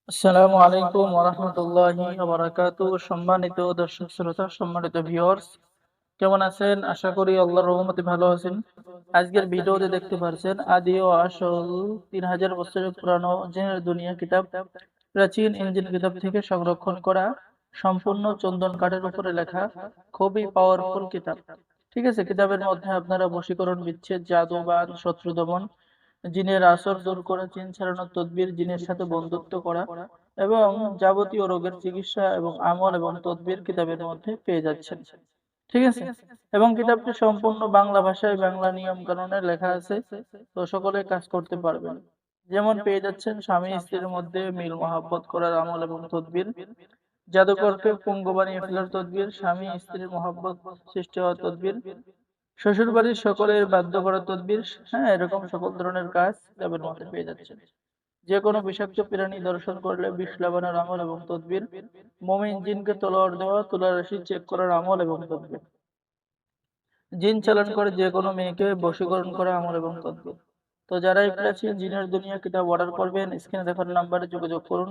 আসসালামু আলাইকুম ওয়া রাহমাতুল্লাহি ওয়া বারাকাতুহু। সম্মানিত দর্শক শ্রোতা, সম্মানিত ভিউয়ার্স, কেমন আছেন? আশা করি আল্লাহর রহমতে ভালো আছেন। আজকের ভিডিওতে দেখতে পারছেন আদি ও আসল 3000 বছরের পুরানো জিনের দুনিয়া কিতাব, প্রাচীন ইঞ্জিল কিতাব থেকে সংরক্ষণ করা সম্পূর্ণ চন্দন কাঠের উপরে লেখা খুবই পাওয়ারফুল কিতাব। ঠিক আছে, কিতাবের মধ্যে আপনারা বশীকরণ, বিচ্ছেদ, জাদু, বান, শত্রু দমন, জিনের আসর দূর করা, জিন ছাড়ানোর তদবির, জিনের সাথে বন্ধুত্ব করা এবং যাবতীয় রোগের চিকিৎসা এবং আমল এবং তদবির কিতাবের মধ্যে পেয়ে যাচ্ছেন। ঠিক আছে, এবং কিতাবটি সম্পূর্ণ বাংলা ভাষায় বাংলা নিয়ম কানুনে লেখা আছে, তো সকলে কাজ করতে পারবেন। যেমন পেয়ে যাচ্ছেন স্বামী স্ত্রীর মধ্যে মিল মহাব্বত করার আমল এবং তদবির, জাদুকরকে পঙ্গু বানিয়ে ফেলার তদবির, স্বামী স্ত্রীর মহাব্বত সৃষ্টি হওয়ার তদবির, শ্বশুর বাড়ির সকলের বাধ্য করার তদবির। হ্যাঁ, এরকম সকল ধরনের কাজ কিতাবের মধ্যে পেয়ে যাচ্ছেন। যে কোনো বিষাক্ত প্রাণী দর্শন করলে বিষ লাগানোর আমল এবং তদবির, মুমিন জিনকে তলোয়ার দেওয়া, তুলা রাশি চেক করার আমল এবং তদবির, জিন চালান করে যে কোনো মেয়েকে বশীকরণ করা আমল এবং তদবির। তো যারা এই প্রাচীন জিনের দুনিয়া কিতাব অর্ডার করবেন, স্ক্রিনে দেখার নাম্বারে যোগাযোগ করুন।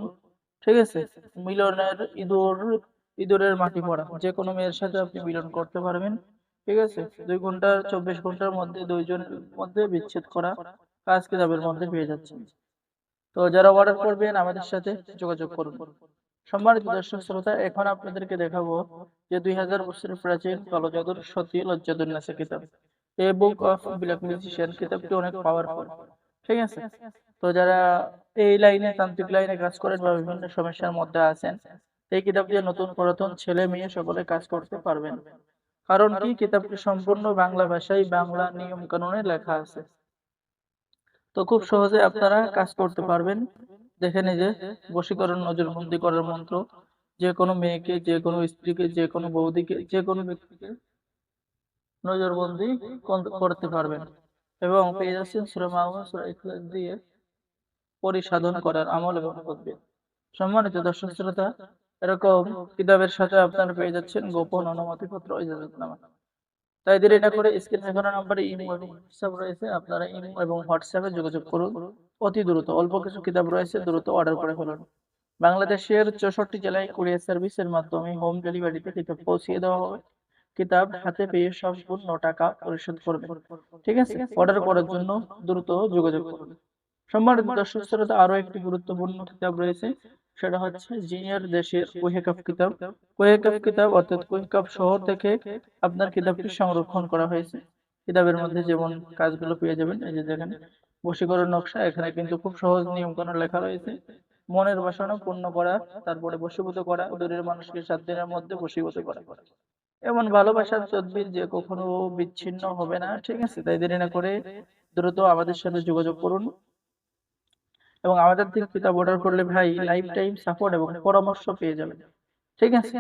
ঠিক আছে, মিলনের ইঁদুরের মাটি পড়া, যে কোনো মেয়ের সাথে আপনি মিলন করতে পারবেন। ঠিক আছে, 2 ঘন্টার 24 ঘন্টার মধ্যে দুইজনের মধ্যে বিচ্ছেদ করা কাজ কিতাবের মধ্যে পেয়ে যাচ্ছেন। তো যারা অর্ডার করবেন আমাদের সাথে যোগাযোগ করুন। সম্মানিত দর্শক শ্রোতা, এখন আপনাদেরকে দেখাবো যে 2000 বছরের প্রাচীন কালো জাদুর সতী লজ্জাতুন্নেসা কিতাব, এ বুক অফ ব্ল্যাক ম্যাজিশিয়ান। কিতাবটি অনেক পাওয়ারফুল। ঠিক আছে, তো যারা এই লাইনে, তান্ত্রিক লাইনে কাজ করেন বা বিভিন্ন সমস্যার মধ্যে আছেন, এই কিতাব দিয়ে নতুন পুরাতন ছেলে মেয়ে সকলে কাজ করতে পারবেন। কারণ কি, কিতাবটি সম্পূর্ণ বাংলা ভাষায় বাংলা নিয়ম কানুনে লেখা আছে, তো খুব সহজে আপনারা কাজ করতে পারবেন। দেখেন, এই যে বশীকরণ, নজরবন্দি করার মন্ত্র, যে কোনো মেয়েকে, যে কোনো স্ত্রীকে, যে কোনো বৌদিকে, যে কোনো ব্যক্তিকে নজরবন্দি করতে পারবেন। এবং পেয়ে যাচ্ছেন সূরা মাউন, সূরা ইখলাস দিয়ে পরিসাধন করার আমল এবং তদবির। সম্মানিত দর্শক শ্রোতা, এরকম কিতাবের সাথে আপনারা পেয়ে যাচ্ছেন গোপন অনুমতিপত্র, ইজাজতনামা। তাই দেরি না করে স্ক্রিনে দেখানো নাম্বারে ইমো এবং হোয়াটসঅ্যাপ রয়েছে, আপনারা ইমো এবং হোয়াটসঅ্যাপে যোগাযোগ করুন। অতি দ্রুত অল্প কিছু কিতাব রয়েছে, দ্রুত অর্ডার করে ফেলুন। বাংলাদেশের 64 জেলায় কুরিয়ার সার্ভিসের মাধ্যমে হোম ডেলিভারিতে কিতাব পৌঁছিয়ে দেওয়া হবে। কিতাব হাতে পেয়ে সম্পূর্ণ টাকা পরিশোধ করবেন। ঠিক আছে, অর্ডার করার জন্য দ্রুত যোগাযোগ করুন। সম্মানিত দর্শক শ্রোতা, আরো একটি গুরুত্বপূর্ণ কিতাব রয়েছে, সেটা হচ্ছে জিনিয়ার দেশের কুহেকাফ কিতাব। কুহেকাফ কিতাব অর্থাৎ কুহেকাফ শহর থেকে আপনার কিতাবটি সংরক্ষণ করা হয়েছে। কিতাবের মধ্যে যেমন কাজগুলো পেয়ে যাবেন, এই যে দেখেন বশীকরণ নকশা, এখানে কিন্তু খুব সহজ নিয়ম কানুন লেখা রয়েছে। মনের বাসনা পূর্ণ করা, তারপরে বশীভূত করা, দূরের মানুষকে 7 দিনের মধ্যে বশীভূত করা, এমন ভালোবাসার তদবির যে কখনো বিচ্ছিন্ন হবে না। ঠিক আছে, তাই দেরি না করে দ্রুত আমাদের সাথে যোগাযোগ করুন। এবং আমাদের থেকে কিতাব অর্ডার করলে ভাই লাইফ টাইম সাপোর্ট এবং পরামর্শ পেয়ে যাবেন। ঠিক আছে,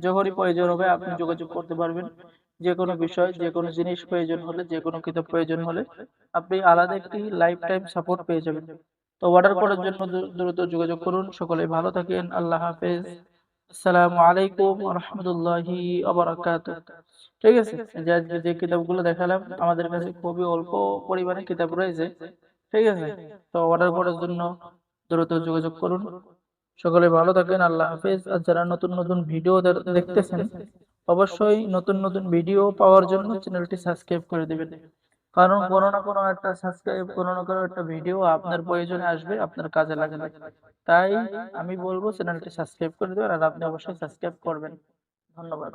যখনই প্রয়োজন হবে আপনি যোগাযোগ করতে পারবেন। যে কোনো বিষয়, যে কোনো জিনিস প্রয়োজন হলে, যে কোনো কিতাব প্রয়োজন হলে আপনি আলাদা একটি লাইফ টাইম সাপোর্ট পেয়ে যাবেন। তো অর্ডার করার জন্য দ্রুত যোগাযোগ করুন। সকলে ভালো থাকেন। আল্লাহ হাফেজ। আসসালামু আলাইকুম ওয়া রাহমাতুল্লাহি ওয়া বারাকাতুহু। ঠিক আছে, যে আজকে যে কিতাবগুলো দেখালাম, আমাদের কাছে খুবই অল্প পরিমাণে কিতাব রয়েছে। ঠিক আছে, তো অর্ডার করার জন্য দ্রুত যোগাযোগ করুন। সকলে ভালো থাকবেন। আল্লাহ হাফেজ। আর যারা নতুন নতুন ভিডিও দেখতেছেন, অবশ্যই নতুন নতুন ভিডিও পাওয়ার জন্য চ্যানেলটি সাবস্ক্রাইব করে দিবেন। কারণ কোনো না কোনো একটা সাবস্ক্রাইব, কোনো না কোনো একটা ভিডিও আপনার প্রয়োজনে আসবে, আপনার কাজে লাগবে। তাই আমি বলবো চ্যানেলটি সাবস্ক্রাইব করে দেবেন, আর আপনি অবশ্যই সাবস্ক্রাইব করবেন। ধন্যবাদ।